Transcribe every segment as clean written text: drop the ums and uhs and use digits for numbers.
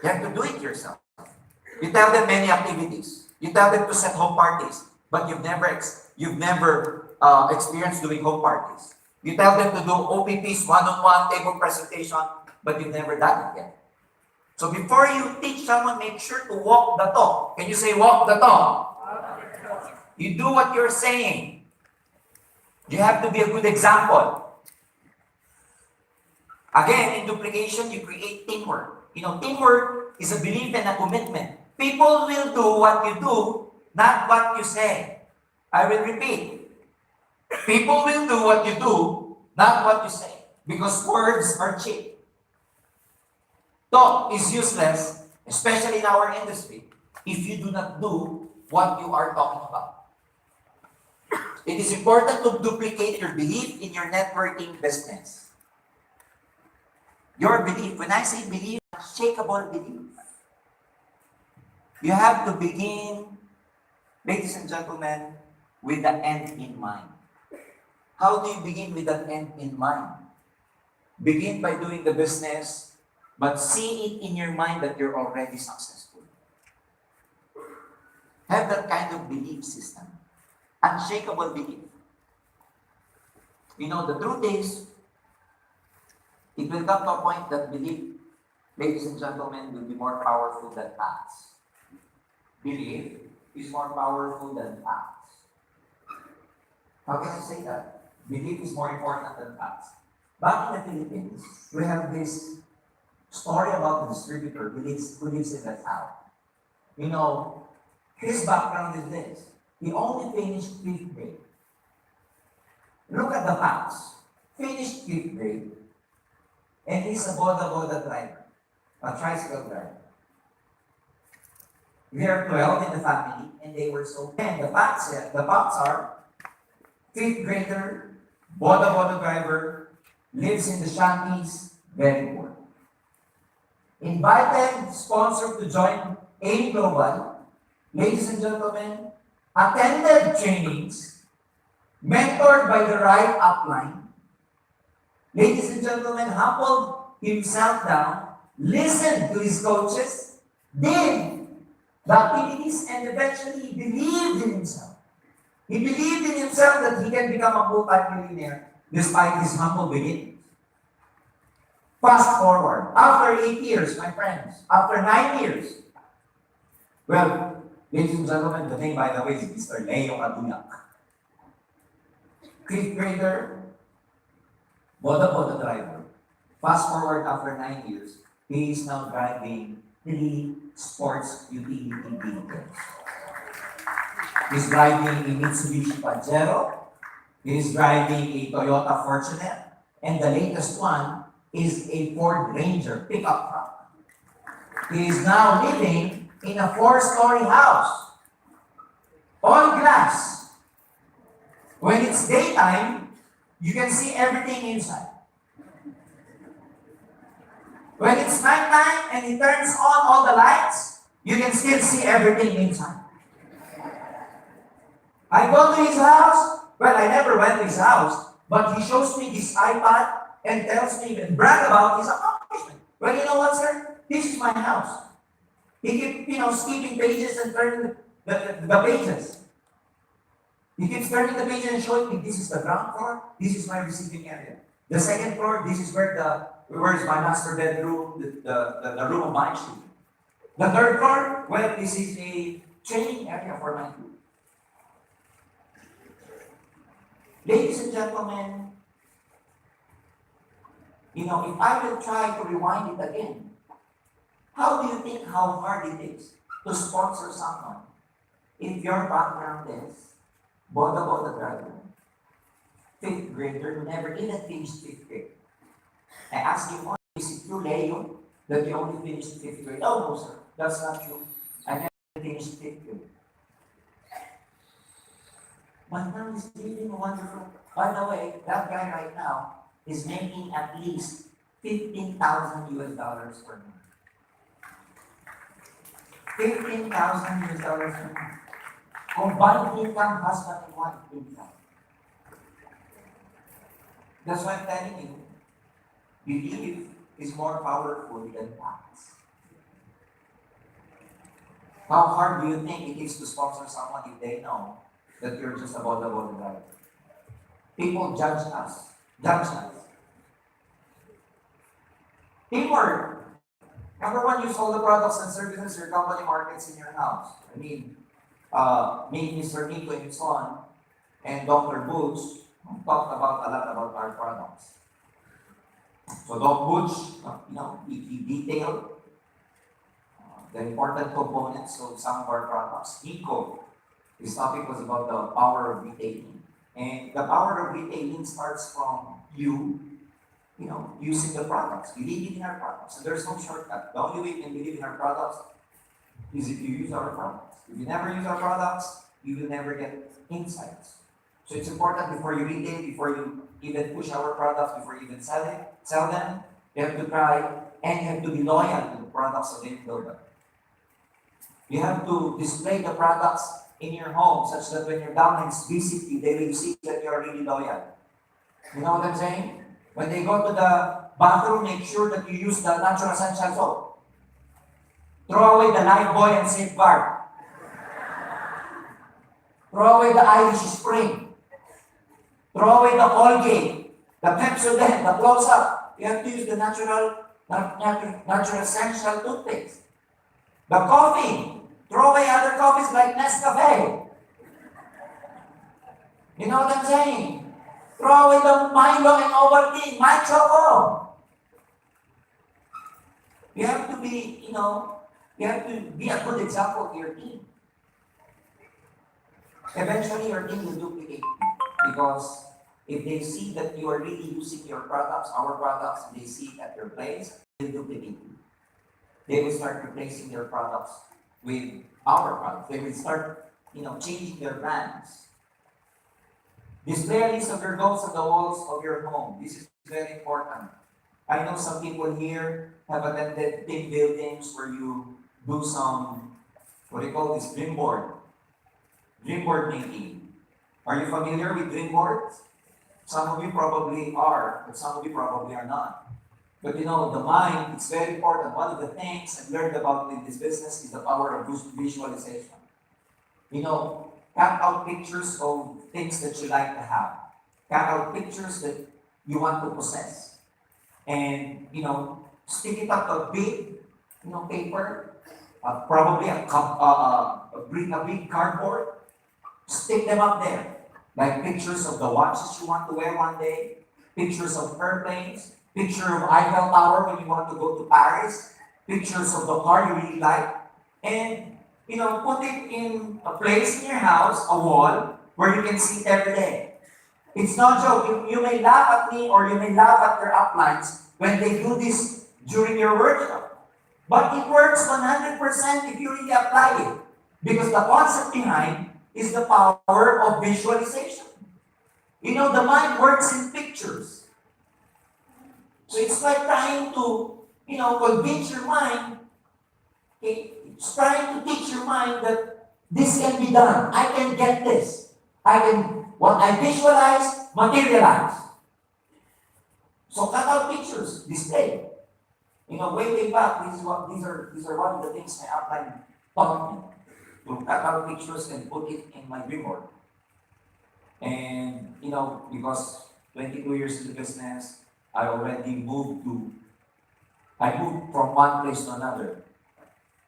You have to do it yourself. You tell them many activities. You tell them to set home parties, but you've never experienced doing home parties. You tell them to do OPPs, one-on-one table presentation, but you've never done it yet. So before you teach someone, make sure to walk the talk. Can you say walk the talk? You do what you're saying. You have to be a good example. Again, in duplication, you create teamwork. Teamwork is a belief and a commitment. People will do what you do, not what you say. I will repeat. People will do what you do, not what you say. Because words are cheap. Talk is useless, especially in our industry, if you do not do what you are talking about. It is important to duplicate your belief in your networking business. Your belief, when I say belief, unshakable belief. You have to begin, ladies and gentlemen, with the end in mind. How do you begin with that end in mind? Begin by doing the business, but see it in your mind that you're already successful. Have that kind of belief system. Unshakable belief. The truth is, it will come to a point that belief, ladies and gentlemen, will be more powerful than facts. Belief is more powerful than facts. How can I say that? Belief is more important than facts. Back in the Philippines, we have this story about the distributor who lives in that town. His background is this. He only finished 5th grade. Look at the facts. Finished 5th grade. And he's a boda driver. A tricycle driver. We are 12 in the family, and they were so. And the facts are 5th grader, boda driver, lives in the shanties, very poor. Invited, sponsored to join AIM Global, ladies and gentlemen, attended trainings, mentored by the right upline, ladies and gentlemen, humbled himself down, listened to his coaches, did the activities, and eventually believed in himself. He believed in himself that he can become a multi-millionaire despite his humble beginnings. Fast forward, after 8 years, my friends, after 9 years, well, ladies and gentlemen, the name, by the way, is Mr. Leo Aduyak. 5th grader, boda driver. Fast forward after 9 years, he is now driving 3 sports utility vehicles. He's driving a Mitsubishi Pajero, he's driving a Toyota Fortuner, and the latest one is a Ford Ranger pickup truck. He is now living in a 4-story house, all glass. When it's daytime, you can see everything inside. When it's nighttime and he turns on all the lights, you can still see everything inside. I go to his house. Well, I never went to his house, but he shows me this iPad and tells me and brag about his accomplishment. Well, you know what, sir? This is my house. He keeps, skipping pages and turning the pages. He keeps turning the pages and showing me this is the ground floor, this is my receiving area. The second floor, this is where is my master bedroom, the room of my children. The third floor, well, this is a training area for my group. Ladies and gentlemen, if I will try to rewind it again, how do you think how hard it is to sponsor someone if your background is boda driver, 5th grader who never even finished 5th grade? I ask you, is it true, Leo, that you only finished 5th grade? Oh, no, sir, that's not true. I never finished 5th grade. But now he's living wonderful. By the way, that guy right now is making at least $15,000 per month. $15,000 per month. Combined income, husband and wife income. That's why I'm telling you, belief is more powerful than facts. How hard do you think it is to sponsor someone if they know that you're just a boda driver? People judge us. Judge us. Teamwork. Number one, use all the products and services your company markets in your house. I mean, me, Mr. Nico, and his son, and Dr. Butch talked about a lot about our products. So Doc Butch, he detailed the important components of some of our products. Nico, his topic was about the power of retailing. And the power of retailing starts from using the products, believing in our products. And there's no shortcut. The only way you can believe in our products is if you use our products. If you never use our products, you will never get insights. So it's important before you retail, before you even push our products, before you even sell them, you have to try and you have to be loyal to the products of the builder. You have to display the products in your home such that when your downlines visit you, they will see that you are really loyal. You know what I'm saying? When they go to the bathroom, make sure that you use the natural essential soap. Throw away the Lifebuoy and Safeguard. Throw away the Irish Spring. Throw away the Colgate, the Pepsodent, the Close-Up. You have to use the natural essential toothpaste. The coffee. Throw away other coffees like Nescafe. You know what I'm saying? Throw away the Milo and Ovaltine, My Choco. You have to be, you have to be a good example to your team. Eventually, your team will duplicate because if they see that you are really using your products, our products, and they see it at your place, they'll duplicate you. They will start replacing their products with our products. They will start, changing their brands. Display a list of your goals on the walls of your home. This is very important. I know some people here have attended team buildings where you do some, what do you call this, dream board making. Are you familiar with dream boards? Some of you probably are, but some of you probably are not. But the mind, it's very important. One of the things I've learned about in this business is the power of visualization. Cut out pictures of things that you like to have. Cut out pictures that you want to possess. And, stick it up a big, paper, probably a big cardboard. Stick them up there. Like pictures of the watches you want to wear one day, pictures of airplanes, picture of Eiffel Tower when you want to go to Paris, pictures of the car you really like, and put it in a place in your house, a wall, where you can see it every day. It's no joke. You may laugh at me or you may laugh at your uplines when they do this during your workshop. But it works 100% if you really apply it. Because the concept behind is the power of visualization. The mind works in pictures. So it's like trying to, convince your mind, okay? It's trying to teach your mind that this can be done. I can get this. What I visualize, materialize. So cut out pictures, display. Way back, these are one of the things my upline taught me. To cut out pictures and put it in my board. And, because 22 years in the business, I moved from one place to another.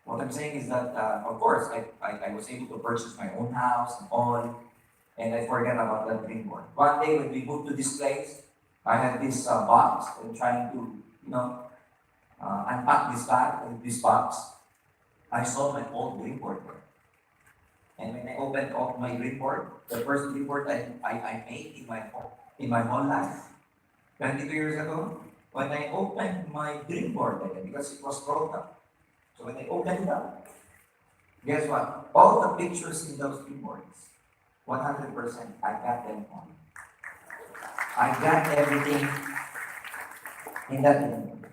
What I'm saying is that, of course, I was able to purchase my own house and all, and I forgot about that dream board. One day when we moved to this place, I had this box and trying to, unpack this box. I saw my old dream board there. And when I opened up my report, the first report I made in my whole life, 22 years ago, when I opened my dream board again, because it was broken. So when I opened it up, guess what? All the pictures in those dream boards, 100%, I got them on. I got everything in that dream board.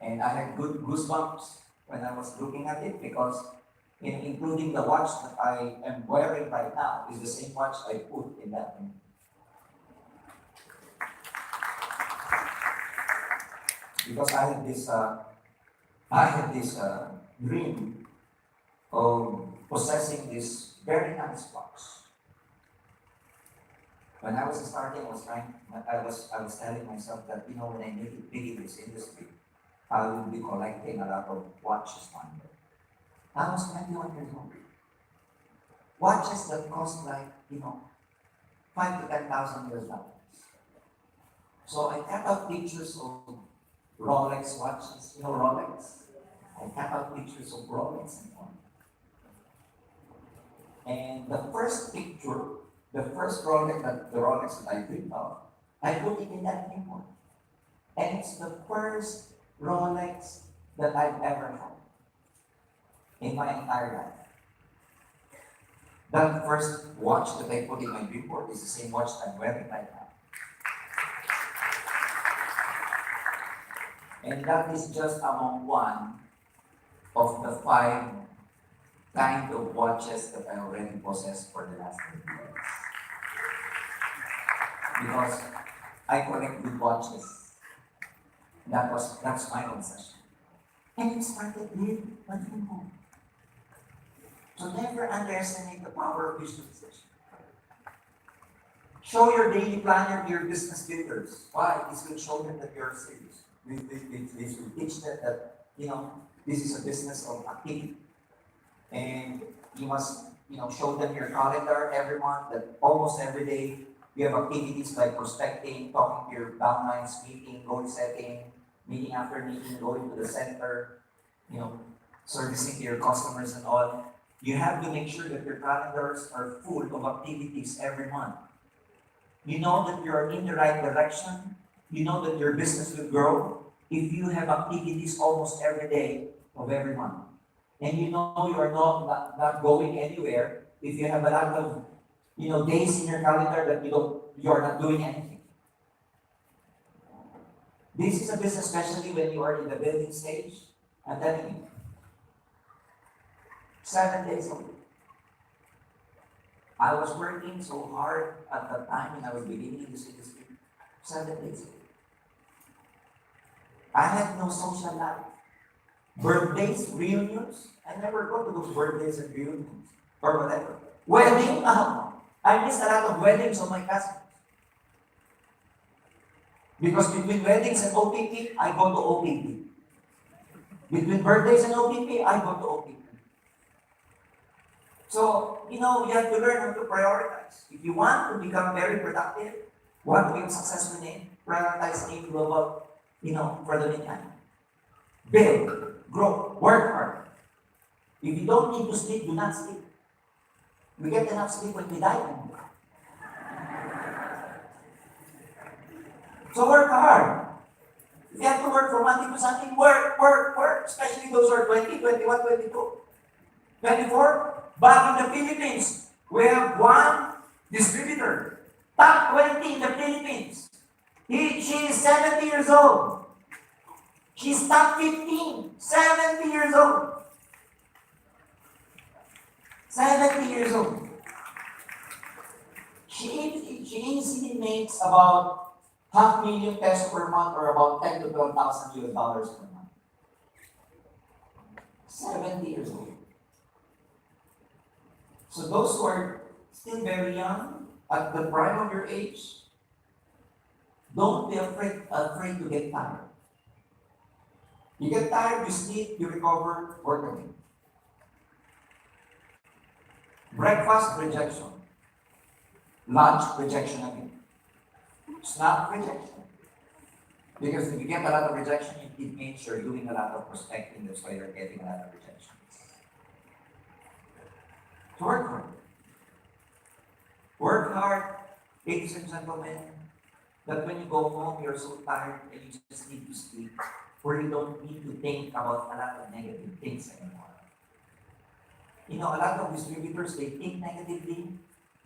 And I had good goosebumps when I was looking at it because including the watch that I am wearing right now is the same watch I put in that thing. Because I had this dream of possessing this very nice watch. When I was starting, I was telling myself that, when I make it big in this industry, I will be collecting a lot of watches one day. I was 21 years old. Watches that cost like, 5 to 10,000 US dollars. So I cut out pictures of Rolex watches, Rolex. I cut out pictures of Rolex and on. And the first picture, the first Rolex that I picked out, I put it in that paper. And it's the first Rolex that I've ever had in my entire life. That first watch that I put in my billboard is the same watch I'm wearing right now. And that is just among one of the 5 kind of watches that I already possess for the last 10 years. Because I collect good watches. That's my obsession. And it started with nothing more. So never underestimate the power of visualization. Show your daily planner to your business builders. Why? This will show them that you're serious. This will teach them that, this is a business of activity. And you must, show them your calendar every month, that almost every day you have activities like prospecting, talking to your downlines, meeting, goal setting, meeting after meeting, going to the center, servicing to your customers and all. You have to make sure that your calendars are full of activities every month. You know that you're in the right direction. You know that your business will grow if you have activities almost every day of every month. And you know you are not going anywhere if you have a lot of days in your calendar that you are not doing anything. This is a business, especially when you are in the building stage. I'm telling you. 7 days a week. I was working so hard at the time when I was beginning in this industry. 7 days a week. I had no social life. Birthdays, reunions, I never go to those birthdays and reunions or whatever. Wedding, I missed a lot of weddings of my cousins. Because between weddings and OPP, I go to OPP. Between birthdays and OPP, I go to OPP. So, you have to learn how to prioritize. If you want to become very productive, want to be successful in, prioritize in global, for the meantime. Build, grow, work hard. If you don't need to sleep, do not sleep. We get enough sleep when we die. So work hard. If you have to work from Monday to Sunday, work. Especially those who are 20, 21, 22, 24. Back in the Philippines, we have one distributor. Top 20 in the Philippines. She is 70 years old. She's top 15, 70 years old. 70 years old. She easily makes about $500,000 per month or about 10 to 12,000 US dollars per month. 70 years old. So those who are still very young, at the prime of your age, don't be afraid to get tired. You get tired, you sleep, you recover, work again. Breakfast, rejection. Lunch, rejection again. Snack, rejection. Because if you get a lot of rejection, it means you're doing a lot of prospecting, that's why you're getting a lot of rejection. So work hard. Work hard, ladies and gentlemen, that when you go home, you're so tired and you just need to sleep, where you don't need to think about a lot of negative things anymore. A lot of distributors, they think negatively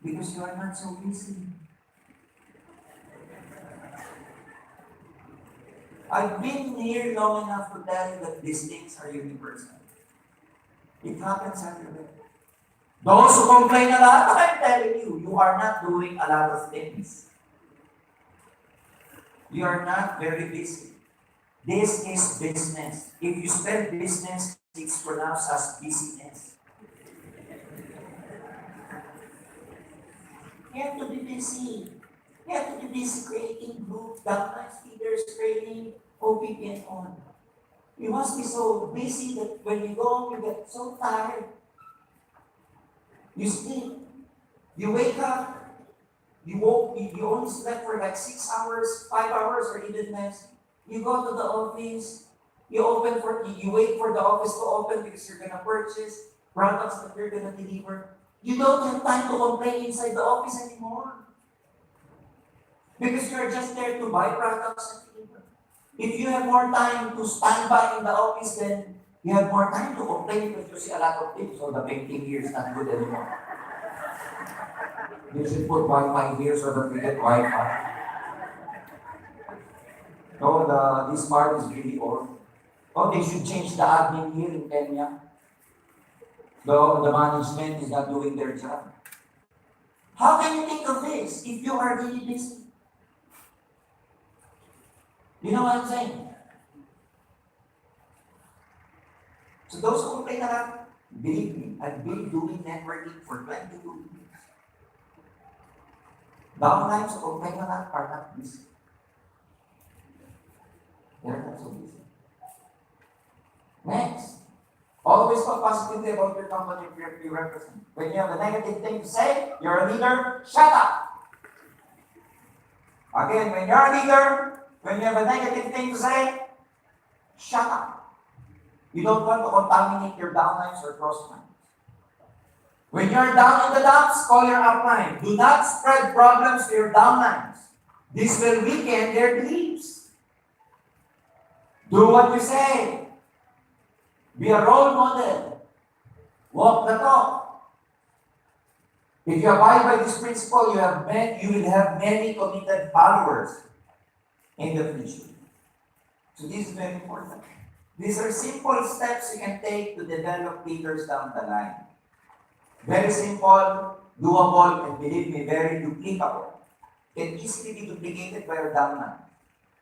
because you are not so busy. I've been here long enough to tell you that these things are universal. It happens everywhere. Those who complain a lot, I'm telling you, you are not doing a lot of things. You are not very busy. This is business. If you spell business, it's pronounced as busyness. You have to be busy. You have to be busy creating group, downlines, leaders, training, OPP, and on. You must be so busy that when you go home, you get so tired. You sleep. You wake up. You only slept for like 6 hours, 5 hours, or even less. You go to the office. You wait for the office to open because you're gonna purchase products that you're gonna deliver. You don't have time to complain inside the office anymore. Because you're just there to buy products and deliver. If you have more time to stand by in the office, then you have more time to complain because you see a lot of things. So the painting here is not good anymore. You should put Wi-Fi here so that we get Wi-Fi. No, this part is really old. Oh, they should change the admin here in Kenya. Though the management is not doing their job. How can you think of this if you are really busy? You know what I'm saying? So those who complain a lot, believe me, I've been doing networking for 22 years. Downlines who complain a lot are not busy. They're not so busy. Next. Always talk positively about your company you represent. When you have a negative thing to say, you're a leader, shut up. Again, when you're a leader, when you have a negative thing to say, shut up. You don't want to contaminate your downlines or crosslines. When you're down in the dumps, call your upline. Do not spread problems to your downlines. This will weaken their beliefs. Do what you say. Be a role model. Walk the talk. If you abide by this principle, you will have many committed followers in the future. So this is very important. These are simple steps you can take to develop leaders down the line. Very simple, doable, and believe me, very duplicable. Can easily be duplicated by your downline.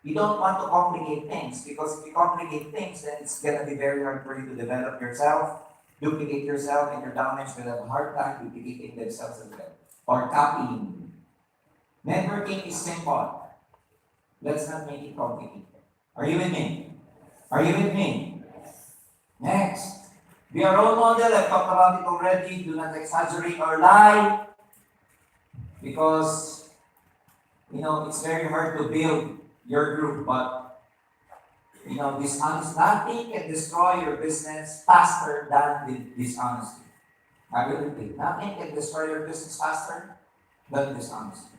You don't want to complicate things because if you complicate things, then it's going to be very hard for you to develop yourself, duplicate yourself, and your downlines will have a hard time duplicating themselves as well or copying. Networking is simple. Let's not make it complicated. Are you with me? Are you with me? Next. Be a role model. I've talked about it already. Do not exaggerate or lie. Because, it's very hard to build your group, but, dishonest. Nothing can destroy your business faster than dishonesty. I will repeat. Nothing can destroy your business faster than dishonesty.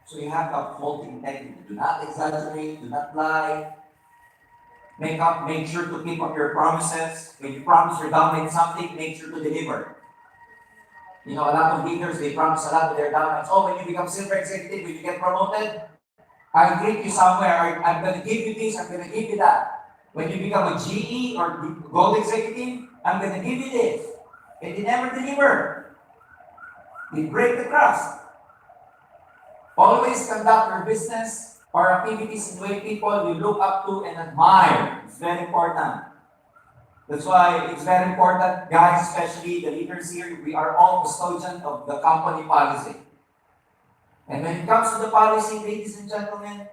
So you have to uphold integrity. Do not exaggerate. Do not lie. Make sure to keep up your promises. When you promise your downline something, make sure to deliver. A lot of leaders, they promise a lot to their downlines. Oh, when you become silver executive, when you get promoted, I'll greet you somewhere. I'm going to give you this, I'm going to give you that. When you become a GE or gold executive, I'm going to give you this. And they never deliver. They break the trust. Always conduct your business or activities in way people will look up to and admire. It's very important. That's why it's very important, guys, especially the leaders here, we are all custodians of the company policy. And when it comes to the policy, ladies and gentlemen,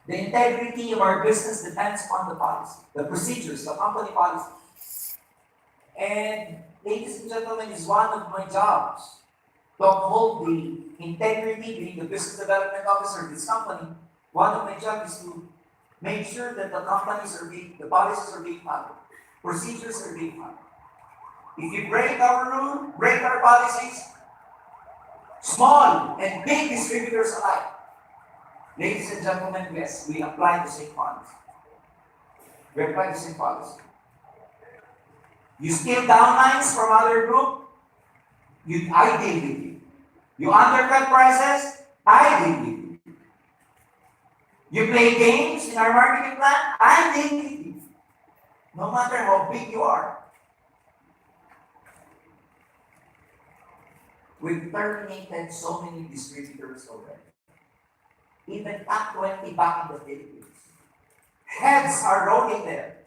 the integrity of our business depends on the policy, the procedures, the company policy. And ladies and gentlemen, it's one of my jobs to uphold the integrity, being the business development officer of this company. One of my jobs is to make sure that the policies are being followed, procedures are being followed. If you break our rule, break our policies, small and big distributors alike, ladies and gentlemen, yes, we apply the same policy. We apply the same policy. You steal downlines from other group, I deal with you. You undercut prices, I deal with you. You play games in our marketing plan, I deal with you. No matter how big you are. We've terminated so many distributors already. Even top 20 back in the Philippines. Heads are rolling there.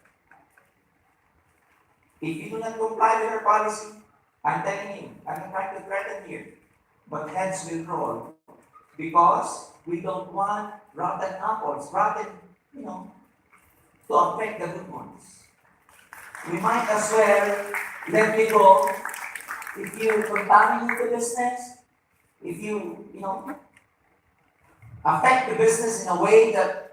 If you do not comply with our policy, I'm telling you, I'm not trying to threaten here. but heads will roll because we don't want rotten apples, you know, to affect the good ones. We might as well let it go. If you contaminate the business, if you affect the business in a way that